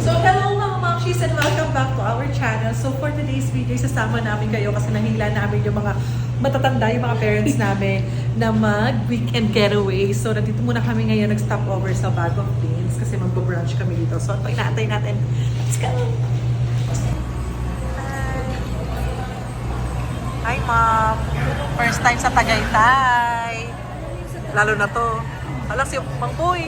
So hello mga mamshis and welcome back to our channel. So for today's video, sasama namin kayo kasi nahila namin yung mga matatanda, yung mga parents namin na mag-weekend getaway. So nandito muna kami ngayon, nag-stop over sa Bag of Beans kasi mag-brunch kami dito. So ito, inaantay natin. Let's go! Hi ma'am! First time sa Tagaytay. Lalo na to. Alam si Mang Boy.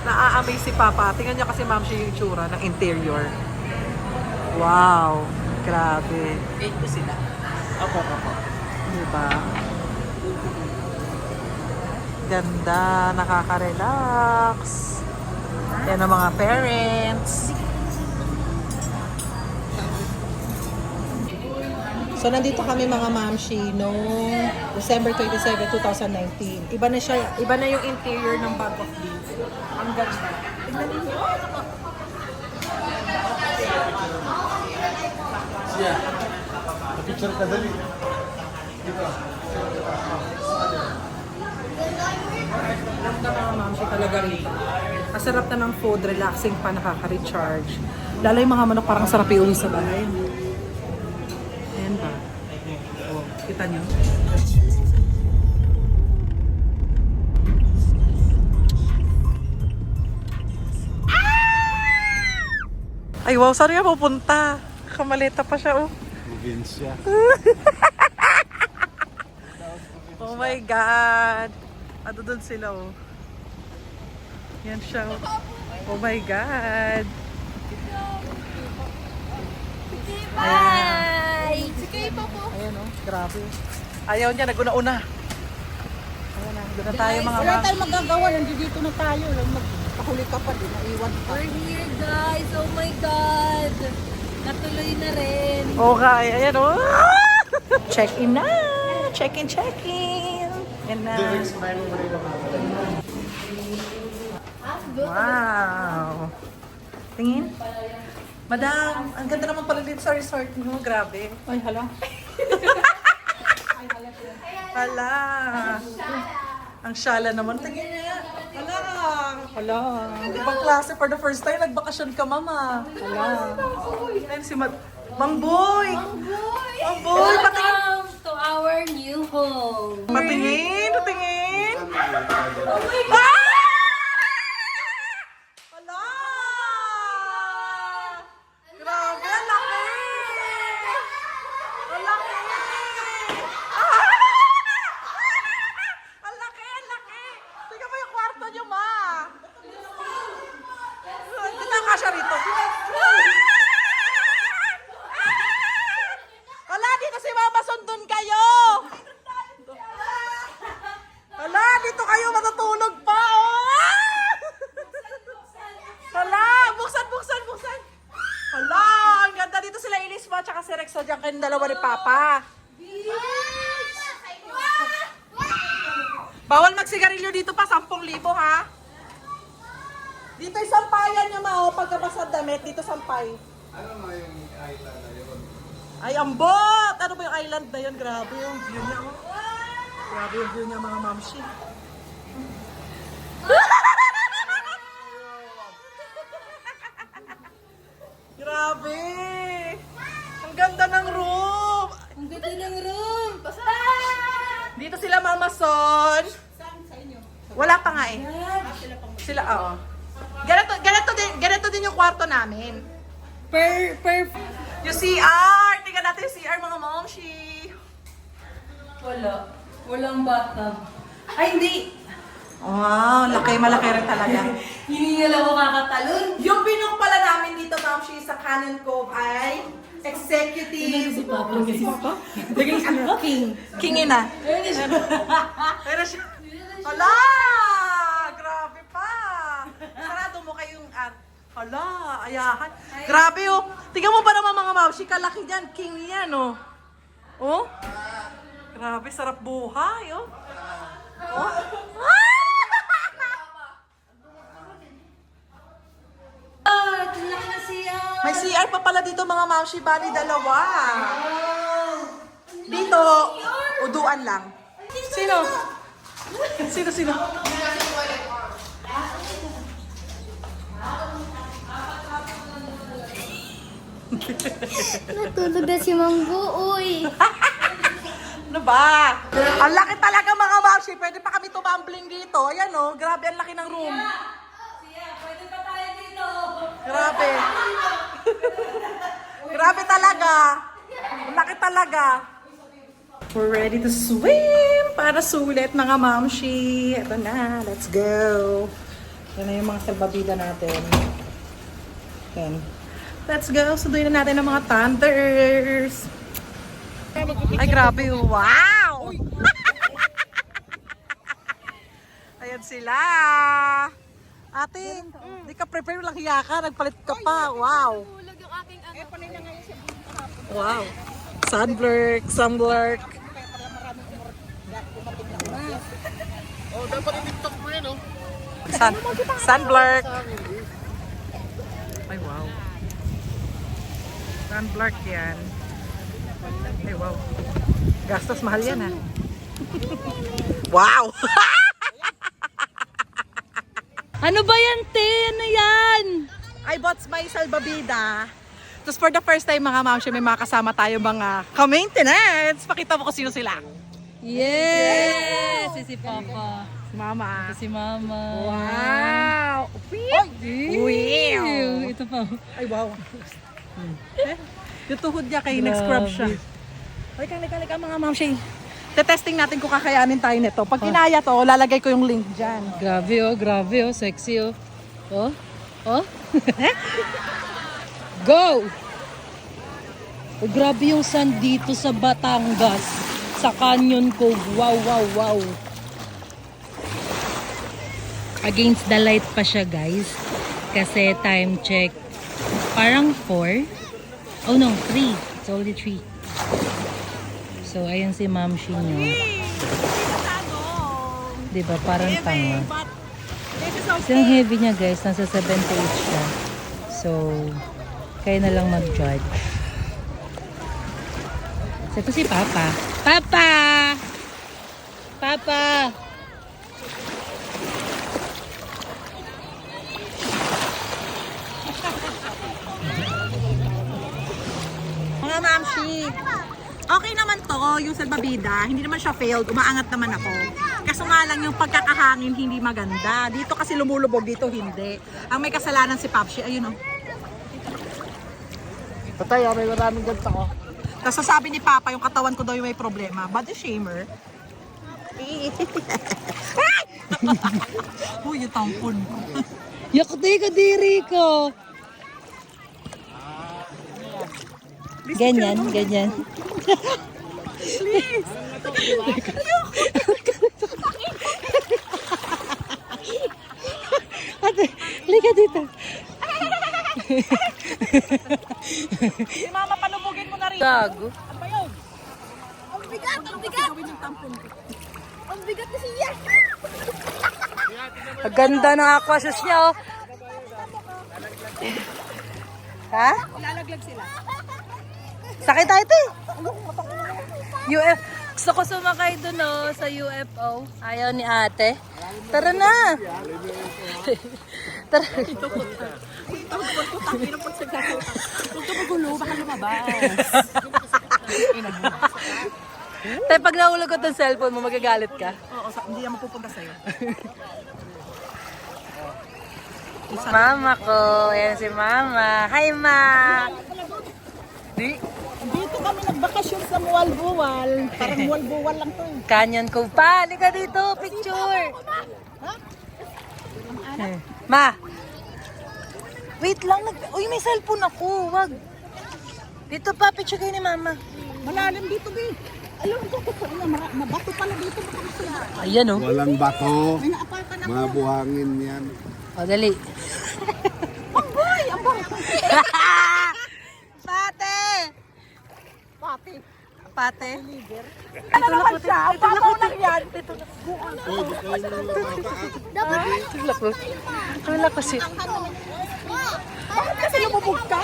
Na-amaze si Papa. Tingnan niyo kasi ma'am siya yung itsura ng interior. Wow! Grabe. Ito sila. Opo. Diba? Ganda. Nakaka-relax. Yan ang mga parents. So, nandito kami mga mamshi noong December 27, 2019. Iba na siya. Iba na yung interior ng Bag of Beans. Ang ganda. Tignan niyo. Yeah. Picture ka dali. Dito. Ganda mga mamshi talaga rito. Masarap na ng food, relaxing pa, nakaka-recharge. Lalo yung mga manok parang sarap iuwi sa bahay. Ayan ba? Oh, kita niyo? Ay, wow, saan nga pupunta? Kamaleta pa siya, oh. Probinsya. Oh my God. Ano doon sila, oh. Yan siya, oh. Oh my God. Bye! Sige pa po. Ayan, oh. Grabe. Ayaw niya, nag-una-una. Ayan na, doon na tayo mga Wala ma'am. tayong magagawa. Nandito na tayo. Magpahuli ka pa din. Naiwan pa. We're here, guys. Oh my God. Natuloy na rin. Okay, ayan, oh. Check-in na. Check-in. Yan na. Wow. Tingin. Madam, ang ganda naman pala dito sa resort mo. Grabe. Ay, hala. Hala. Ang syala naman. Tingin niya. Hala. Hala. Ibang klase for the first time. Nagbakasyon ka, mama. Hala. Ayun si Mang Boy. Mang Boy, patingin. Welcome to our new home. Patingin. Oh my God. Ah! Hala! Grabe, ang laki! Ang laki! Ah! Ang laki! Tingnan mo yung kwarto niyo, ma! Hindi na kasya rito. Hala, dito si Mama, sundon kayo! Hala, dito kayo matutulog pa, oh! Hala, buksan! Hala, ang ganda dito sila Ilisma at si Rexa dyan kayong dalawa ni Papa. Bawal magsigarilyo dito pa, 10,000 ha? Dito yung sampayan niya, ma, oh, pagkabasad damit, dito sampay. Ano na yung island na yun? Ay, ambot! Ano ba yung island na yun? Grabe yung view niya, oh. Grabe yung view niya, mga mamshi. Grabe! Ang ganda ng room! Ang ganda ng room. Dito sila Mama Son. Wala pa nga eh. Sila, oo. Ganito din yung kwarto namin. Yung CR! Tingnan natin yung CR, mga momshi. Wala. Walang bathtub. Ay, hindi. Wow, malaki rin talaga. Hiningal ako kakatalon. Yung pinok pala namin dito, momshi, sa Cannon Cove ay executive. Si Papa. King. Kingin na. Pero siya. Hala! Grabe pa! Sarado mo kayong hala, ayahan. Grabe oh. Tingnan mo ba naman mga mamshi, kalaki niyan. King yan oh. Oh? Grabe, sarap buhay oh. Oh? Laki na siya. May CR pa pala dito mga mamshi, bali dalawa. Dito, uduan lang. Sino? Natulog na si Manggo, uy. Ano ba? Ang laki talaga mga Mamshi. Pwede pa kami tumambling dito. Ayan oh, grabe ang laki ng room. Pwede pa tayo dito. Grabe. Grabe talaga. Ang laki talaga. We're ready to swim para sulit mga Mamshi. Ito na, let's go. Yan na yung mga salbabida natin. Yan. Let's go. Suduin na natin ang mga thunders. Ay, grabe. Wow! Ayan sila. Ate, di ka prepare lang hiya ka. Nagpalit ka pa. Wow. Wow. Sunblurk, sunblurk. Oh, dapat i-tiktok mo yun, oh. Sunblurk. Ay, wow. Sunblurk yan. Ay, wow. Gastos mahal yan, ha? Wow! Ano ba yan, te? Ano yan? I bought my salbabida. Tapos for the first time mga Mamshi, may mga kasama tayo mga ka-maintenance. Pakita mo kung sino sila. Yes! Si Papa. Mama. Si Mama. Wow! Wow! Ito pa. Ay, wow. Yung tuhod niya kay nag-scrub siya. Ay, kalika mga Mamshi. Tetesting natin kung kakayanin tayo nito. Pag kinaya to, lalagay ko yung link dyan. Grabe oh, sexy oh. Oh, oh. Go! Oh, grabe yung sun dito sa Batangas, sa Canyon Cove. Wow, wow, wow. Against the light pa siya, guys. Kasi time check, parang 4. Oh no, 3. It's only 3. So, ayan si Mamshi nyo. Diba? Parang tanga. Kasi ang heavy niya, guys. Nasa 78 siya. So, kaya na lang mag-judge. So, ito si Papa. Papa! Papa! Mga Mamshi, okay naman to, yung salbabida. Hindi naman siya failed. Umaangat naman ako. Kaso nga lang yung pagkakahangin hindi maganda. Dito kasi lumulubog, dito hindi. Ang may kasalanan si Papshi, ayun oh. Patay, may maraming ganito ko. Tapos sasabi ni Papa, yung katawan ko daw yung may problema. Body shamer. Uy, yung tampon ko. Yakti ka diri ko! Ganyan, ganyan. Please. Ate, halika dito. Si Mama, palubugin mo na rin. Gago. Ano ba yun? Ang bigat, ang bigat. Ang bigat na siya. Ang ganda ng aquashoes niya, oh. Ha? Ilalaglag sila. Sakit tayo, te. Gusto ko sumakay dun, oh, sa UFO. Ayaw ni ate. Tara na. Tara. Huwag ka magulo, baka lumabas. Te, pag nahulog ko ng cellphone mo, magagalit ka. Oo, hindi yan mapupunta sa'yo. Mama ko. Ayan si Mama. Hi, Ma. Dito kami nagbakasyon sa Mualbuwal. Parang Mualbuwal lang to. Canyon Cove pa. Halika dito. Picture. Ma. Wait lang. Uy, may cellphone ako. Wag. Dito pa. Picture kayo ni Mama. Malalim dito, Bi. Alam ko, mabato pala dito. Baka masaya. Ayan, oh. Walang bato. May naapal ka na. Mga buhangin yan. O, dali. Boy, ang bang. Pate! Pati. Pate? Ano naman siya? Ang babaw lang yan. Tulak ko si... Bakit kasi lumubog ka?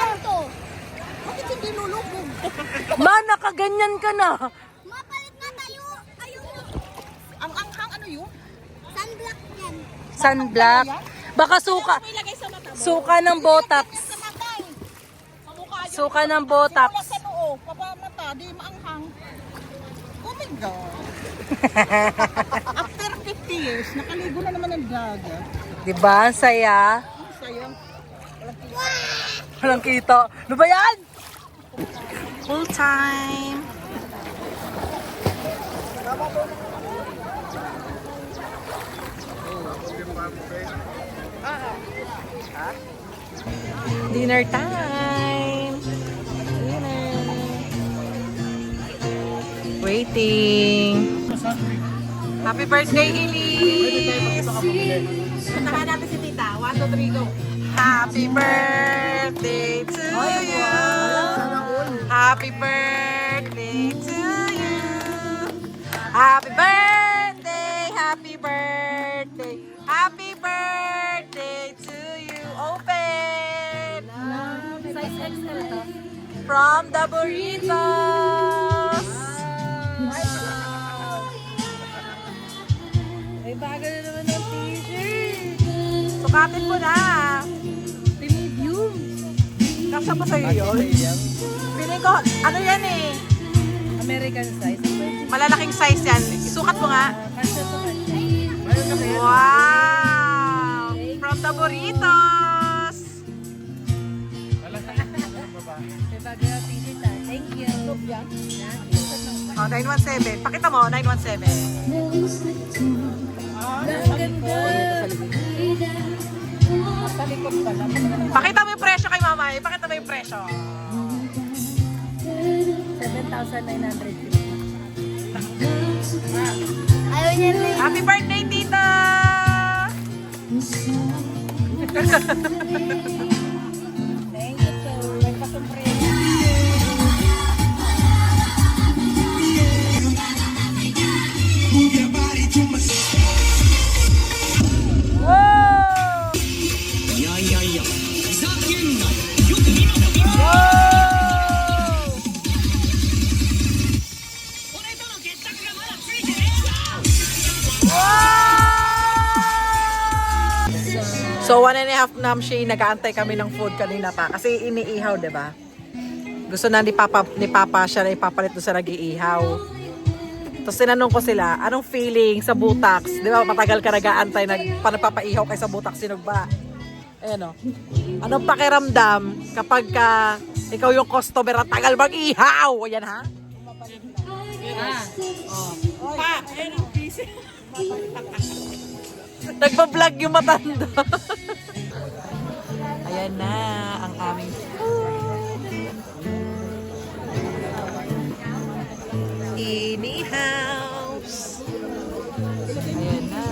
Bakit hindi lulubog? Ma, nakaganyan ka na. Mapalit na tayo. Ayun. Ang anghang ano yun? Sunblock yan. Sunblock. Baka suka. May lagay sa mata mo. Suka ng botox. Sa matay. Sa mukha yun. Suka ng botox. Wala sa noo, papamata, di maanghang. Oh my God. After 50 years, nakaligo na naman ang dagat. Diba? Ang saya. Ang sayang. Walang kita. Ano ba yan? Full time. Dinner time. Dinner. Waiting. Happy birthday, Hilis! Puntahan natin si Tita. 1, 2, 3, go. Happy birthday to you. Happy birthday to you. Happy birthday, happy birthday, happy birthday to you. Open. Size XL to. From the burritos. May bago na naman ng t-shirt. Sukatin mo na. Medium. Kasya pa sa'yo yun? Piling ko, ano yan eh? American size. Malalaking size yan. Isukat mo nga. Kasya to kasya. Wow! From the burritos. May bago na t-shirt ah. Thank you. Oh, 917. Pakita mo, 917. Pakita mo yung presyo kay mama. Pakita mo yung presyo. 7,950. Ayaw niya rin. Happy birthday, tita! Thank you so. May pasumpresa. So, 1.5 namshi, nag-aantay kami ng food kanina pa. Kasi iniihaw, di ba? Gusto na ni Papa siya na ipapalit doon sa nag-iihaw. Tapos tinanong ko sila, anong feeling sa butaks? Di ba, matagal ka nag-aantay, nagpapaihaw kay sa butaks, sinog ba? Ayan o. Anong pakiramdam kapag ikaw yung customer at tagal mag-ihaw? Ayan ha? Pa, ayan ang busy. Nagpa-vlog yung matanda. Ayan na ang aming inihaws. Ayan na.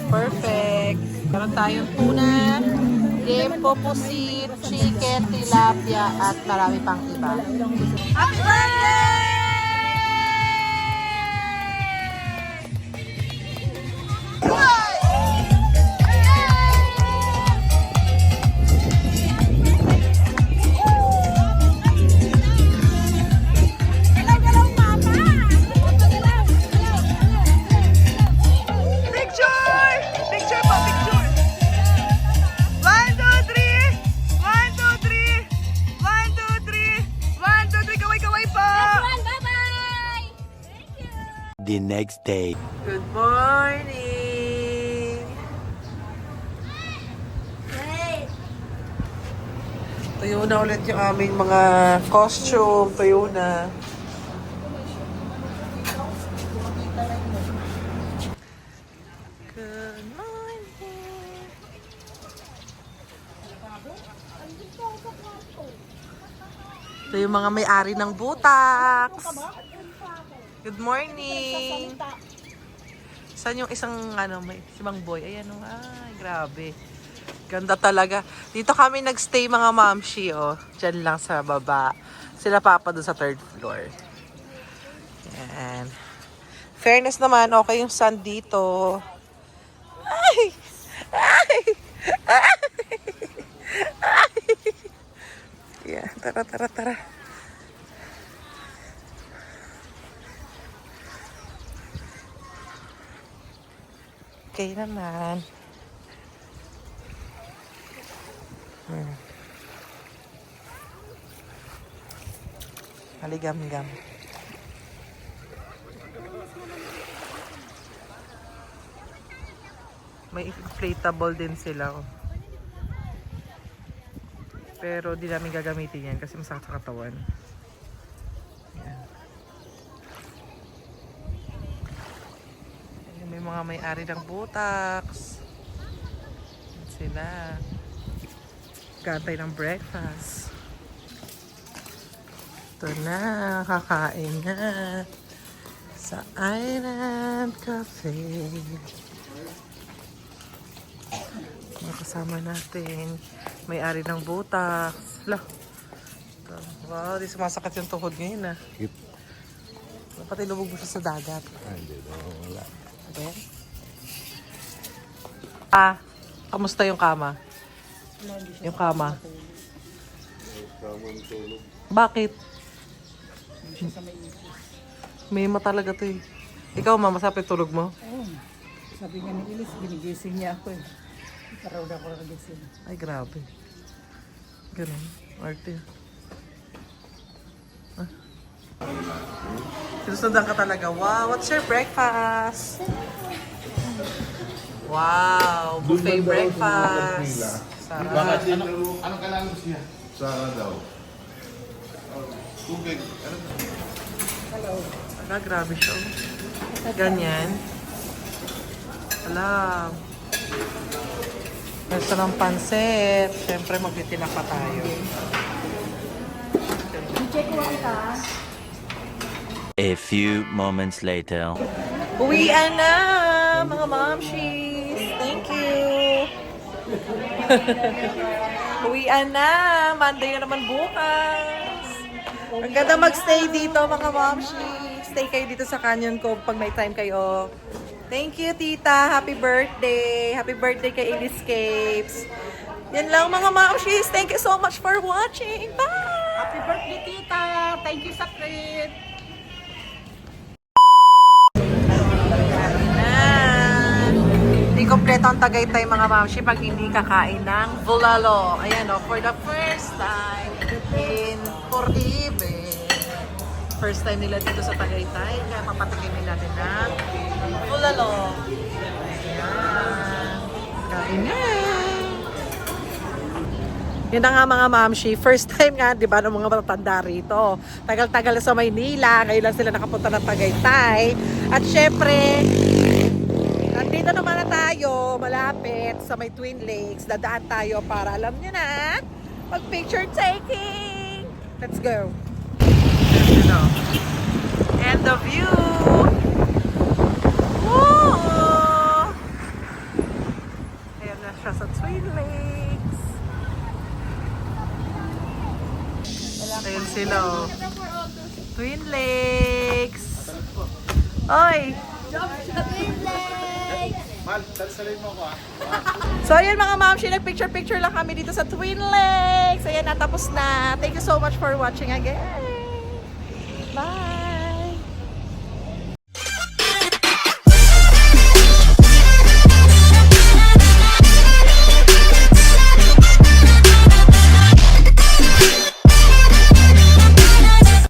Perfect. Meron tayong tuna, lempo, pusit, chicken, tilapia, at marami pang iba. Happy birthday! The next day. Good morning! Tuyo na ulit yung aming mga costume. Tuyo na. Good morning! Ito yung mga may-ari ng butaks. Good morning! Saan yung isang, si Mang Boy? Ayan o, ay, grabe. Ganda talaga. Dito kami nagstay mga mamshi, oh. Diyan lang sa baba. Sila Papa doon sa 3rd floor. Yan. Fairness naman, okay yung sun dito. Ay! Ay! Ay! Ay! Yan, tara, tara, tara. Okay naman. Haligam-gam. May inflatable din sila. Oh. Pero di namin gagamitin yan kasi masakit sa katawan. Yan. Ayan, may mga may-ari ng butaks. Yan sila. Gantay ng breakfast. Ito na, kakain na sa Island Cafe. Mga kasama natin, may-ari ng butaks. Lah. Wow, di sumasakit yung tuhod ngayon ah. Hit. Pati lubog mo siya sa dagat. Hindi na, wala. Okay. Kamusta yung kama? Yung kama. Bakit? May ma talaga to eh. Ikaw ma, masapit tulog mo? Oo. Sabi nga ni Ilis, ginigising niya ako eh. Paraw na ako nagising. Ay, grabe. Ganun. Arte. Ah. Sinusundan ka talaga. Wow, what's your breakfast? Wow, buffet breakfast. Sarap. Bakit? Ano kailangan mo siya? Sara daw. Tubig. Ano? Ala, grabe siya. Oh. Ganyan. Ala. Gusto ng pansit. Siyempre, magtitinap pa tayo. A few moments later. Uwian na, mga momshies. Thank you. Uwian na. Monday na naman bukas. Ang ganda magstay dito, mga momshies. Stay kayo dito sa Canyon Cove pag may time kayo. Thank you, tita. Happy birthday. Happy birthday kay Eliscapes. Yan lang, mga momshies. Thank you so much for watching. Bye! Happy birthday, tita! Thank you sa treat! Hindi kompleto ang Tagaytay, mga mamshi, pag hindi kakain ng bulalo. Ayan o, for the first time in Coribe. First time nila dito sa Tagaytay, kaya papatikimin natin ng bulalo. Ayan. Kain na. Yun na nga, mga mamshi, first time nga, di ba, ng mga matatanda rito. Tagal-tagal sa Maynila, ngayon lang sila nakapunta ng Tagaytay. At syempre, nandito naman na tayo, malapit sa may Twin Lakes. Dadaan tayo para, alam nyo na, mag-picture taking. Let's go. And the view. Woo! Ayan na siya sa Twin Lakes. Ayan sila, oh. Twin Lakes. Oy! So ayan, mga mamshi, nag-picture-picture lang kami dito sa Twin Lakes. Ayan, natapos na. Thank you so much for watching again. Bye!